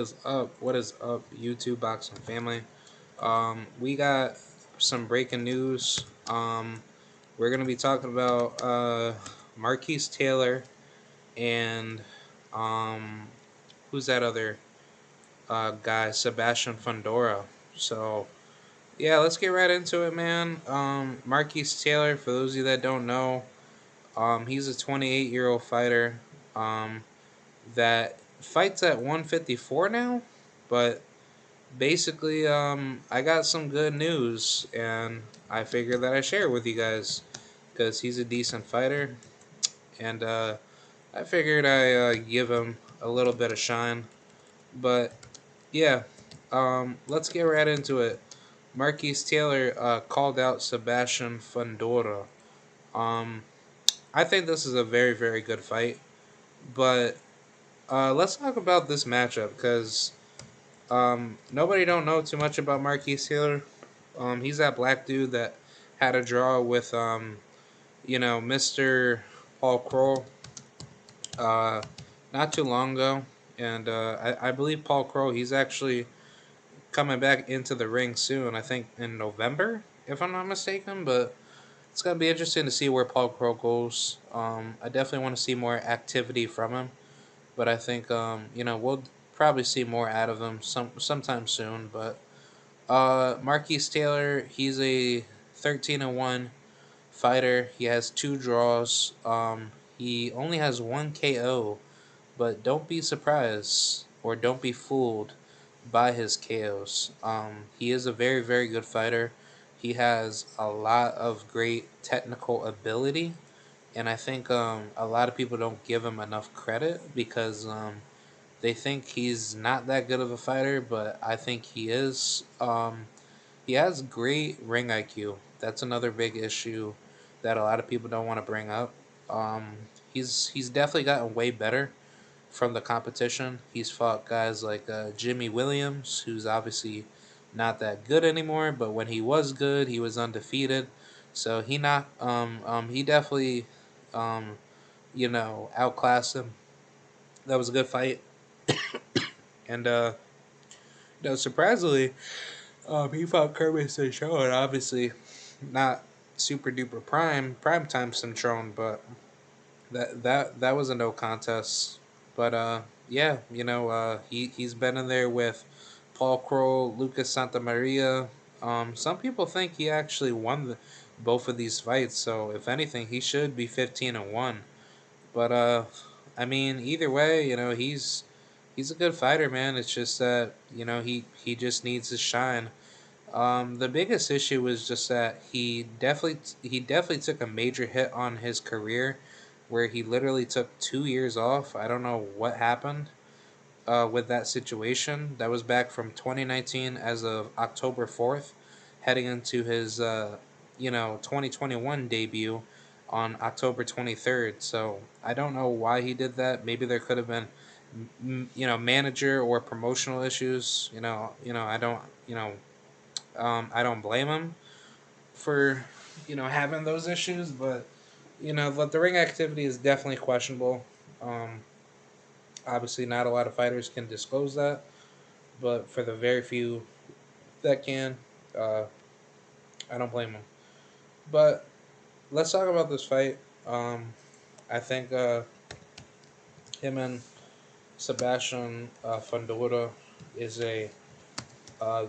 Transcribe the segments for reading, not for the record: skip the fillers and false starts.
is up? What is up, YouTube boxing family? We got some breaking news. We're gonna be talking about Marquis Taylor and um, who's that other guy? Sebastian Fundora. So yeah, let's get right into it, man. Marquis Taylor, for those of you that don't know, he's a 28-year-old fighter. Um, that fights at 154 now, but basically, I got some good news, and I figured that I share with you guys because he's a decent fighter, and I figured I give him a little bit of shine. But yeah, let's get right into it. Marquis Taylor called out Sebastian Fundora. Um, I think this is a very, very good fight, but let's talk about this matchup because nobody don't know too much about Marquis Taylor. He's that black dude that had a draw with Mr. Paul Kroll uh, not too long ago, and I believe Paul Kroll he's actually coming back into the ring soon. I think in November, if I'm not mistaken. But it's gonna be interesting to see where Paul Kroll goes. I definitely want to see more activity from him, but I think we'll probably see more out of him sometime soon. But Marquis Taylor, he's a 13-1 fighter. He has two draws. He only has one KO, but don't be surprised or don't be fooled by his KOs. He is a very, very good fighter. He has a lot of great technical ability, and I think a lot of people don't give him enough credit because they think he's not that good of a fighter, but I think he is. He has great ring IQ. That's another big issue that a lot of people don't want to bring up. He's definitely gotten way better from the competition. He's fought guys like Jimmy Williams, who's obviously not that good anymore, but when he was good, he was undefeated. So he definitely um, outclassed him. That was a good fight, and surprisingly, he fought Kermit Cintron, obviously not super duper prime time Cintron, but that was a no contest. But yeah, he's been in there with Paul Crow, Lucas Santa Maria. Some people think he actually won both of these fights, so if anything, he should be 15-1. But I mean, either way, he's a good fighter, man. It's just that he just needs to shine. The biggest issue was just that he definitely took a major hit on his career, where he literally took 2 years off. I don't know what happened with that situation. That was back from 2019 as of October 4th, heading into his 2021 debut on October 23rd. So I don't know why he did that. Maybe there could have been manager or promotional issues. I don't blame him for having those issues, but the ring activity is definitely questionable. Um, Obviously, not a lot of fighters can disclose that, but for the very few that can, uh, I don't blame them. But let's talk about this fight. I think him and Sebastian Fundora is a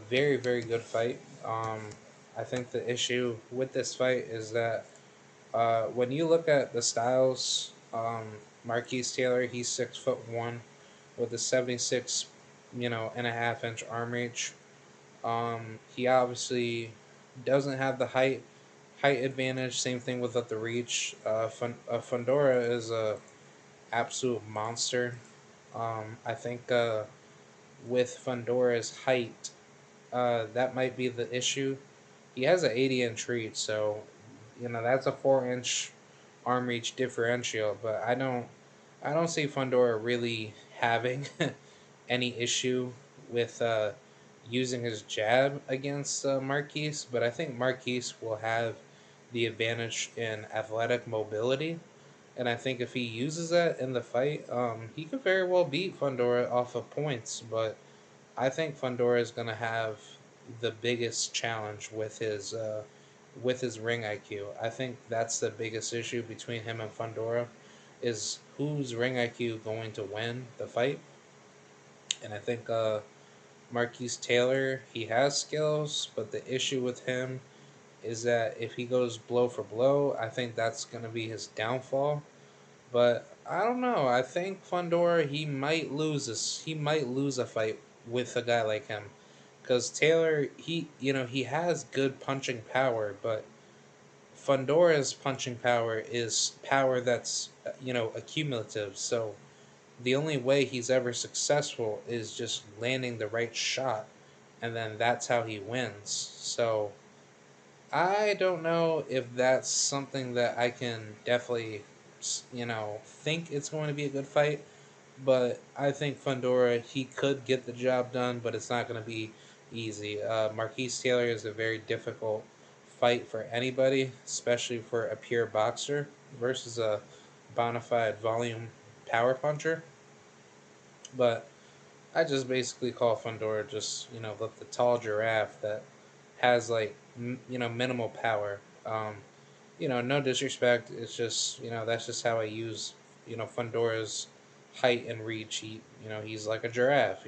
very, very good fight. I think the issue with this fight is that when you look at the styles, Marquis Taylor, he's 6'1" with a 76, and a half inch arm reach. He obviously doesn't have the height advantage. Same thing with the reach. Fundora is a absolute monster. I think with Fundora's height, that might be the issue. He has an 80-inch reach, so that's a 4-inch arm reach differential. But I don't see Fundora really having any issue with using his jab against Marquise. But I think Marquise will have the advantage in athletic mobility. And I think if he uses that in the fight, he could very well beat Fundora off of points. But I think Fundora is gonna have the biggest challenge with his ring IQ. I think that's the biggest issue between him and Fundora, is whose ring IQ going to win the fight. And I think Marquis Taylor, he has skills, but the issue with him is that if he goes blow for blow, I think that's gonna be his downfall. But I don't know. I think Fundora, he might lose a fight with a guy like him, because Taylor, he has good punching power, but Fundora's punching power is power that's accumulative. So the only way he's ever successful is just landing the right shot, and then that's how he wins. So I don't know if that's something that I can definitely, think it's going to be a good fight. But I think Fundora, he could get the job done, but it's not going to be easy. Marquis Taylor is a very difficult fight for anybody, especially for a pure boxer versus a bona fide volume power puncher. But I just basically call Fundora just the tall giraffe that has like minimal power. No disrespect. It's just that's just how I use Fundora's height and reach. He's like a giraffe.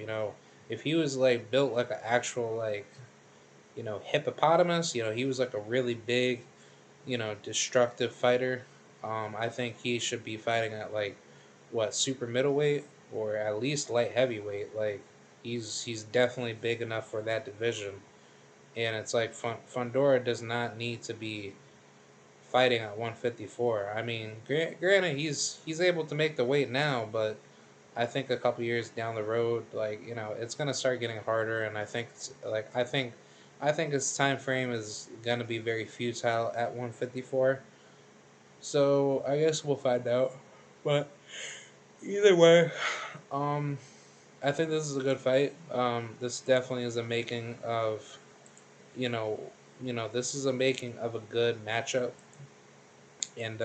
If he was like built like an actual like hippopotamus, he was like a really big destructive fighter. I think he should be fighting at like what super middleweight or at least light heavyweight. Like he's definitely big enough for that division. And it's like Fundora does not need to be fighting at 154. I mean, granted, he's able to make the weight now, but I think a couple years down the road, like it's gonna start getting harder, and I think his time frame is gonna be very futile at 154. So I guess we'll find out. But either way, um, I think this is a good fight. This definitely is a making of you know this is a making of a good matchup, and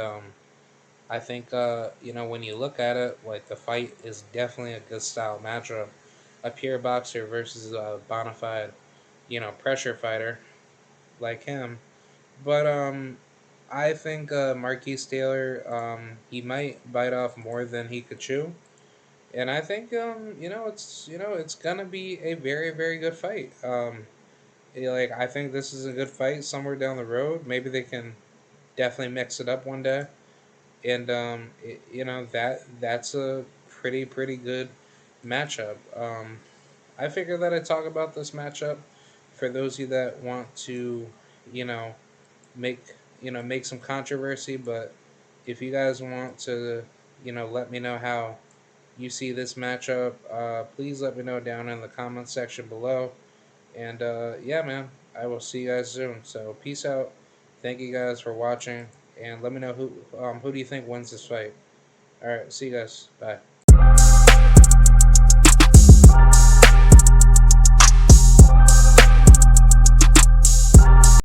I think when you look at it, like the fight is definitely a good style matchup. A pure boxer versus a bona fide, pressure fighter like him. But I think Marquis Taylor, he might bite off more than he could chew, and I think it's gonna be a very very good fight. Like I think this is a good fight somewhere down the road. Maybe they can definitely mix it up one day, and that's a pretty good matchup. I figured that I'd talk about this matchup for those of you that want to, you know, make make some controversy. But if you guys want to, let me know how you see this matchup, please let me know down in the comments section below. And yeah, man, I will see you guys soon. So peace out. Thank you guys for watching, and let me know who do you think wins this fight. All right, see you guys. Bye.